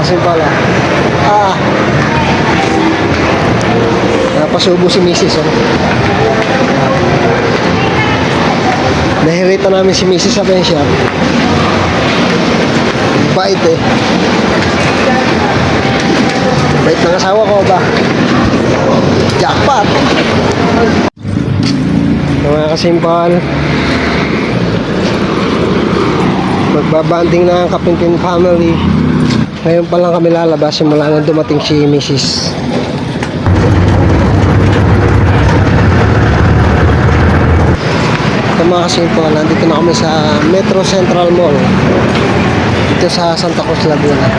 kasi pala. Napasubo si Mrs. Nahirita namin si Mrs. sa pensya. Bait eh. Bait ng asawa ko ba? Jackpot! Mga kasimpal, magbabanding na ang Kapinpin family. Ngayon pa lang kami lalabas simula nang dumating si Mrs. Ito mga kasimpal, nandito na kami sa Metro Central Mall dito sa Santa Cruz, Laguna.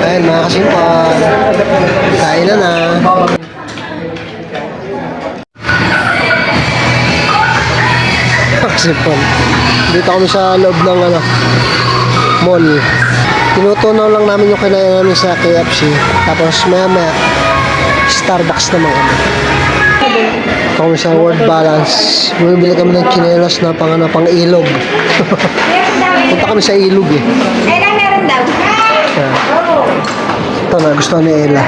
Ayan mga kasimpal, kain na na. Kasimpal, dito kami sa loob ng mall. Tinutunaw lang namin yung kinain namin sa KFC. Tapos maya maya Starbucks naman kami. Kami sa World Balance, bumibili kami ng chinelas na pang ilog. Punta kami sa ilog eh. Meron daw. Ito na, gusto ni Ella.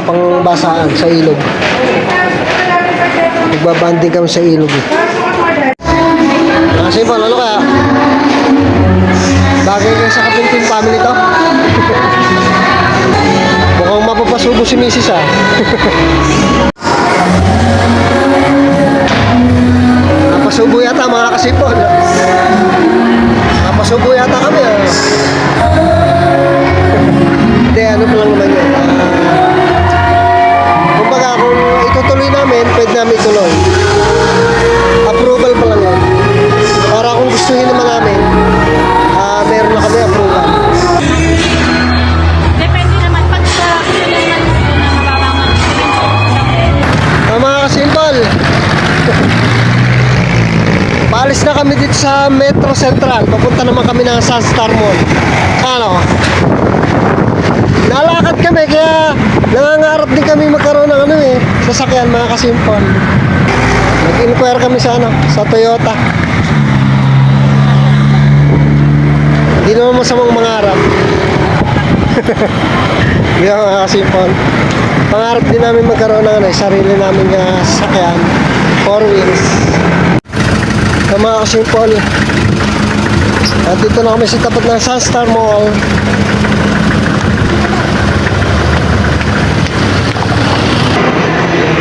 Pang basaan sa ilog. Nagbabanding kami sa ilog eh. Kasi ano kaya? Bagay kayo sa Kapinpin family to? Mukhang mapapasubo si Mrs. Napasubo yata mga kasipon. Napasubo yata kami Hindi, ano pa lang naman yun. Kumbaga kung itutuloy namin, pwede namin ituloy. Approval pa lang yun. Para kung gustuhin naman namin, meron na kami approval. Depende naman pag gusto naman na mababang Mga kasimpal, paalis na kami dito sa Metro Central. Papunta naman kami ng Sunstar Mall. Nalakad kami kaya nangangarap din kami magkaroon ng sasakyan mga kasimpal. Nag-inquire kami sa Toyota. Hindi naman masamang mangarap. Hindi mga kasimpal. Pangarap din namin magkaroon ng sarili namin sasakyan, 4 wheels. Mga kasimpal, at dito na kami sa tapat ng Sunstar Mall.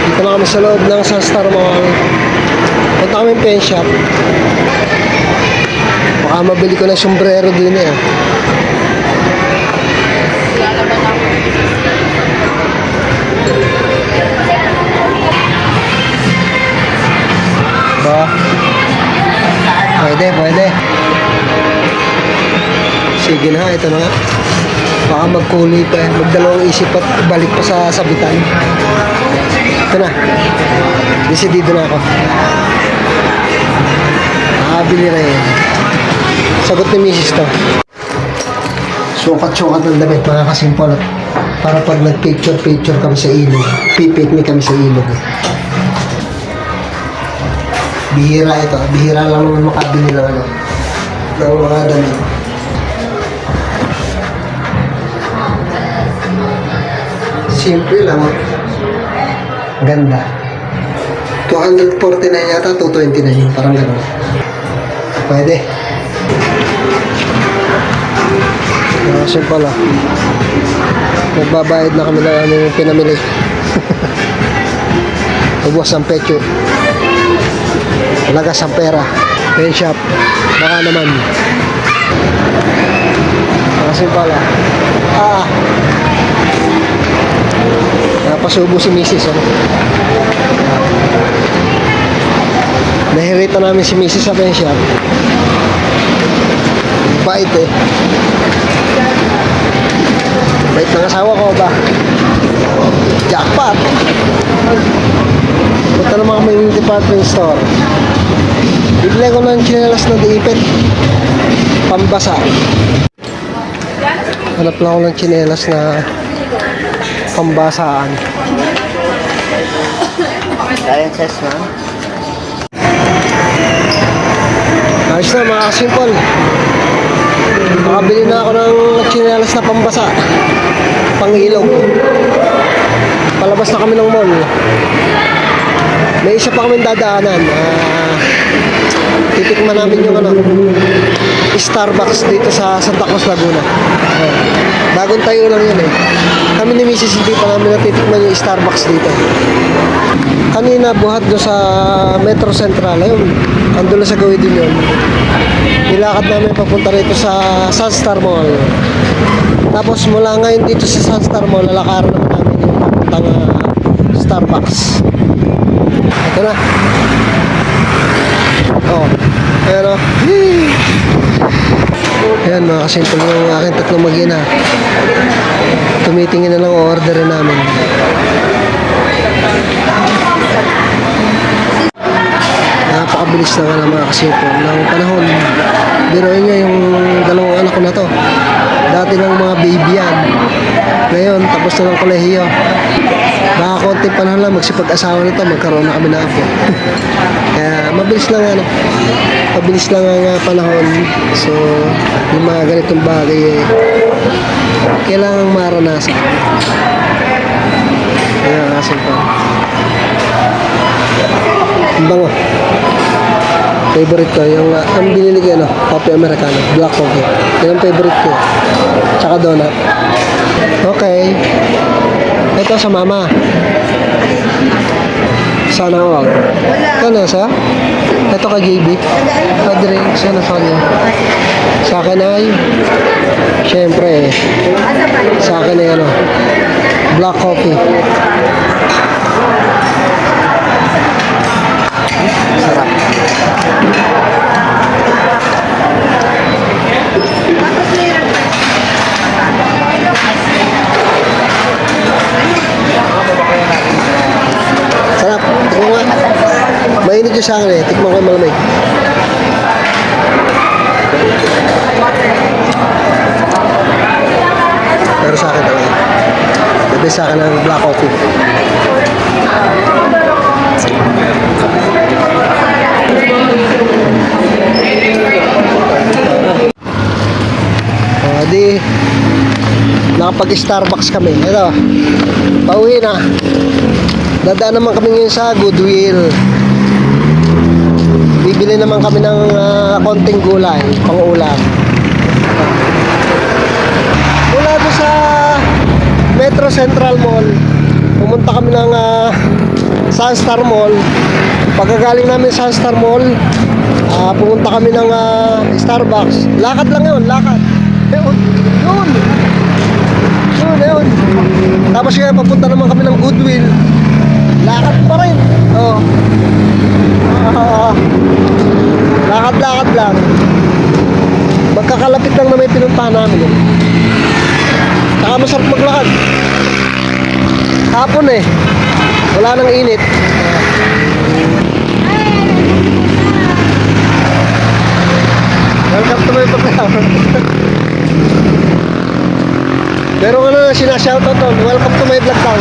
Dito na kami sa loob ng Sunstar Mall. Punta kami pen shop. Baka mabili ko ng sombrero din Ba? Pwede. Sige na, ito na nga. Baka magkuloy pa magdalawang isip at balik pa sa sabitan. Ito na. Desidido na ako. Nakabili na yan. Sagot ni Mrs. to. Sukat-sukat ng damit mga kasimpol. Para pag nag-picture kami sa ilog, pipiknik kami sa ilog. Bihira ito. Bihira lang naman makabili ng mga damit. Simple lang. Ganda. 249 yata, 229. Parang gano'n. Pwede. Kasi pala. Nagbabayad na kami ng aming pinamili. Ubos ang pecho. Lagas ang pera. Pen shop. Baka naman. Kasi pala. Napasubo si Mrs. Nahirita namin si Mrs. sa pen shop. Bait eh. Bait ng asawa ko ba? Jackpot! Punta naman kami yung department store. Bibili ko ng chinelas na diipit. Pambasa. Hanap lang ako ng tsinelas na pambasaan. Sciences, ma'am. Ayos na mga simple. Makabili na ako ng tsinelas na pambasa. Pang-ilog. Palabas na kami ng mall. May isa pa kami dadaanan. Titikman namin yung Starbucks dito sa Santa Cruz, Laguna. Bagong tayo lang yun eh. Kami ni Mrs. hindi pa namin natitikman yung Starbucks dito. Kanina buhat doon sa Metro Central. Ayun, andun lang sa gawin din yun. Nilakad namin papunta rito sa Sunstar Mall. Tapos mula ngayon dito sa Sunstar Mall, lalakaran naman namin yung papuntang Starbucks. Ito na. Oh, ayan o. Ayan mga kasimple yung aking tatlong mag-ina. Tumitingin na lang orderin namin. Napakabilis na nga ng mga kasimple ng panahon. Biruin nyo yung dalawang anak ko na to. Dati lang mga baby yan. Ngayon, tapos na ng kolehiyo. Baka konting panahon lang, magsipag-asawa na to, magkaroon na kami na apo. Kaya mabilis lang ano. Mabilis lang ang panahon. So, yung mga ganitong bagay eh, kailangang maranasan. Kaya kasi pa. Ang bango. Favorite ko, yung ang binili ko, coffee americano, black coffee. Yan ang favorite ko. Tsaka donut. Okay. Ito sa mama. Sana all. Ano sa? Ito ka JB. Pa-drinks. Ano sa kanya? Sa akin ay, syempre, sa akin ay black coffee. Sarap. Sarap. Tikman nga. Mainit yung sa akin eh. Tikman ko yung malamig. Pero sa akin talaga. Sabi sa akin ang black coffee. Di nakapag-Starbucks kami. Ito, pauwi na. Dadaan naman kami ngayon sa Goodwill. Bibili naman kami ng konting gulay, pang-ulam. Mula doon sa Metro Central Mall, pumunta kami ng Sunstar Mall. Pagkagaling namin sa Sunstar Mall, pumunta kami ng Starbucks. Lakad lang yun, lakad. Yun. Tapos kaya papunta naman kami ng Goodwill. Lakad pa rin. Oh. Lakad-lakad lang. Magkakalapit lang na may pinuntahan namin. Saka masarap maglakad. Hapon eh. Wala nang init. Welcome to my vlog. Pero sinashoutout to, welcome to my vlog daw.